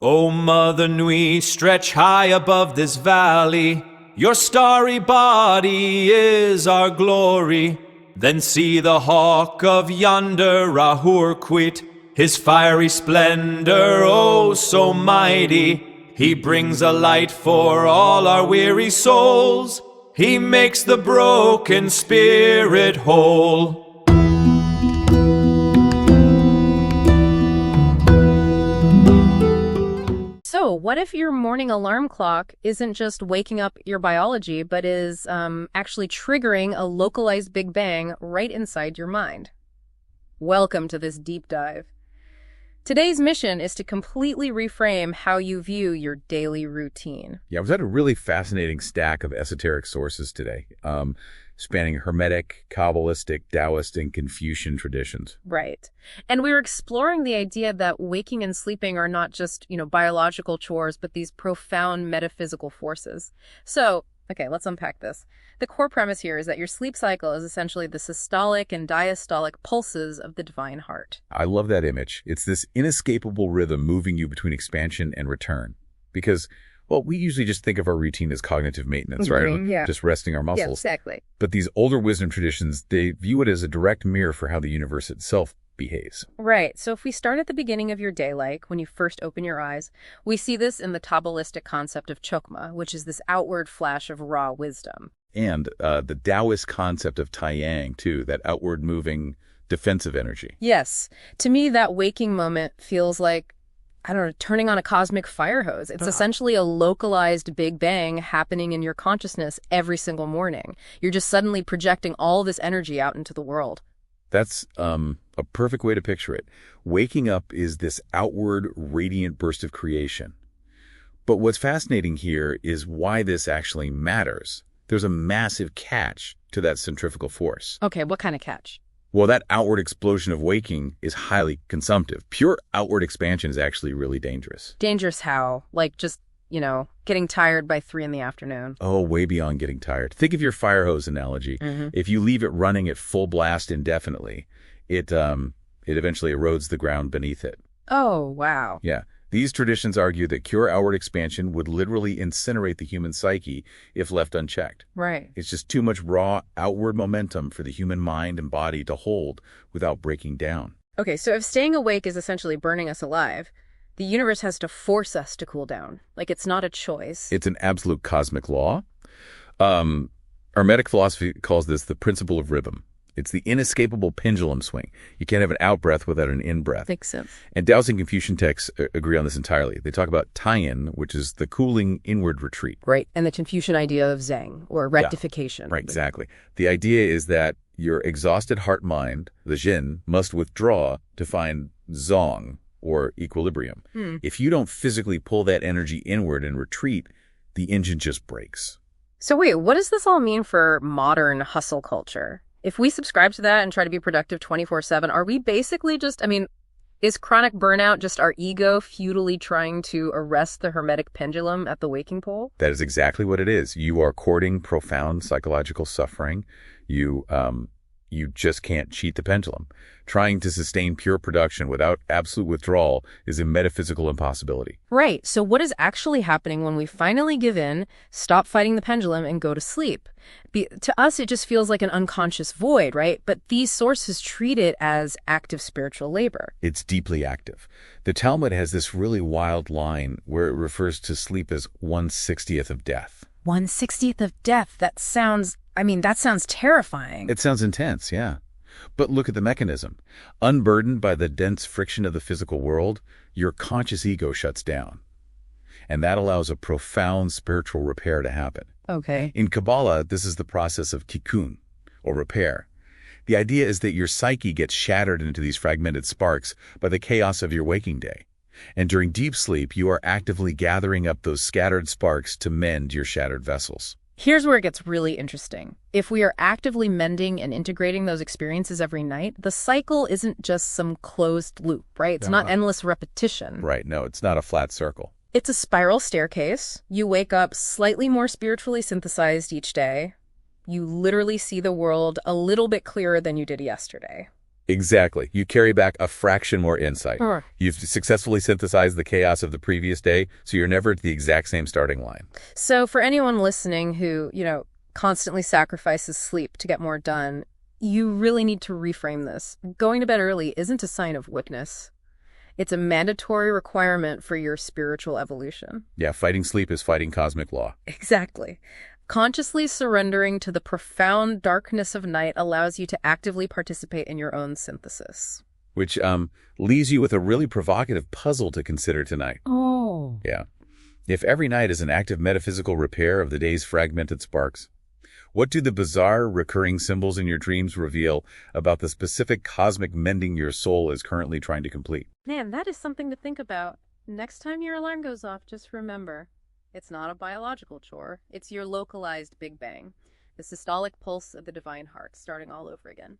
O Mother Nui, stretch high above this valley. Your starry body is our glory. Then see the hawk of yonder Rahur quit, his fiery splendor, oh so mighty. He brings a light for all our weary souls. He makes the broken spirit whole. So, what if your morning alarm clock isn't just waking up your biology, but is actually triggering a localized Big Bang right inside your mind? Welcome to this deep dive. Today's mission is to completely reframe how you view your daily routine. Yeah, I was at a really fascinating stack of esoteric sources today, spanning Hermetic, Kabbalistic, Taoist, and Confucian traditions. Right. And we were exploring the idea that waking and sleeping are not just, biological chores, but these profound metaphysical forces. So, okay, let's unpack this. The core premise here is that your sleep cycle is essentially the systolic and diastolic pulses of the divine heart. I love that image. It's this inescapable rhythm moving you between expansion and return. Because, well, we usually just think of our routine as cognitive maintenance, right? Yeah. Just resting our muscles. Yeah, exactly. But these older wisdom traditions, they view it as a direct mirror for how the universe itself behaves. Right. So if we start at the beginning of your day, like when you first open your eyes, we see this in the Kabbalistic concept of chokmah, which is this outward flash of raw wisdom. And the Taoist concept of taiyang, too, that outward moving defensive energy. Yes. To me, that waking moment feels like, I don't know, turning on a cosmic fire hose. It's essentially a localized Big Bang happening in your consciousness every single morning. You're just suddenly projecting all this energy out into the world. That's a perfect way to picture it. Waking up is this outward, radiant burst of creation. But what's fascinating here is why this actually matters. There's a massive catch to that centrifugal force. Okay, what kind of catch? Well, that outward explosion of waking is highly consumptive. Pure outward expansion is actually really dangerous. Dangerous how? Like just, getting tired by 3 p.m. Oh, way beyond getting tired. Think of your fire hose analogy. If you leave it running at full blast indefinitely, it eventually erodes the ground beneath it. Oh, wow. Yeah. These traditions argue that pure outward expansion would literally incinerate the human psyche if left unchecked. Right. It's just too much raw outward momentum for the human mind and body to hold without breaking down. Okay, so if staying awake is essentially burning us alive, the universe has to force us to cool down. Like it's not a choice. It's an absolute cosmic law. Hermetic philosophy calls this the principle of rhythm. It's the inescapable pendulum swing. You can't have an out-breath without an in-breath. Makes sense. And Taoist and Confucian texts agree on this entirely. They talk about taiyin, which is the cooling inward retreat. Right, and the Confucian idea of zheng, or rectification. Yeah, right, exactly. The idea is that your exhausted heart-mind, the jin, must withdraw to find zong, or equilibrium. If you don't physically pull that energy inward and retreat, the engine just breaks. So wait, what does this all mean for modern hustle culture? If we subscribe to that and try to be productive 24/7, are we basically just, is chronic burnout just our ego futilely trying to arrest the hermetic pendulum at the waking pole? That is exactly what it is. You are courting profound psychological suffering. You just can't cheat the pendulum. Trying to sustain pure production without absolute withdrawal is a metaphysical impossibility. Right. So what is actually happening when we finally give in, stop fighting the pendulum, and go to sleep? To us, it just feels like an unconscious void, right? But these sources treat it as active spiritual labor. It's deeply active. The Talmud has this really wild line where it refers to sleep as 1/60th of death. 1/60th of death. That sounds terrifying. It sounds intense, yeah. But look at the mechanism. Unburdened by the dense friction of the physical world, your conscious ego shuts down. And that allows a profound spiritual repair to happen. Okay. In Kabbalah, this is the process of tikkun, or repair. The idea is that your psyche gets shattered into these fragmented sparks by the chaos of your waking day. And during deep sleep, you are actively gathering up those scattered sparks to mend your shattered vessels. Here's where it gets really interesting. If we are actively mending and integrating those experiences every night, the cycle isn't just some closed loop, right? It's not endless repetition. Right. No, it's not a flat circle. It's a spiral staircase. You wake up slightly more spiritually synthesized each day. You literally see the world a little bit clearer than you did yesterday. Exactly. You carry back a fraction more insight. Sure. You've successfully synthesized the chaos of the previous day, so you're never at the exact same starting line. So for anyone listening who, constantly sacrifices sleep to get more done, you really need to reframe this. Going to bed early isn't a sign of weakness. It's a mandatory requirement for your spiritual evolution. Yeah, fighting sleep is fighting cosmic law. Exactly. Consciously surrendering to the profound darkness of night allows you to actively participate in your own synthesis. Which leaves you with a really provocative puzzle to consider tonight. Oh. Yeah. If every night is an active metaphysical repair of the day's fragmented sparks, what do the bizarre recurring symbols in your dreams reveal about the specific cosmic mending your soul is currently trying to complete? Man, that is something to think about. Next time your alarm goes off, just remember, it's not a biological chore. It's your localized Big Bang, the systolic pulse of the divine heart, starting all over again.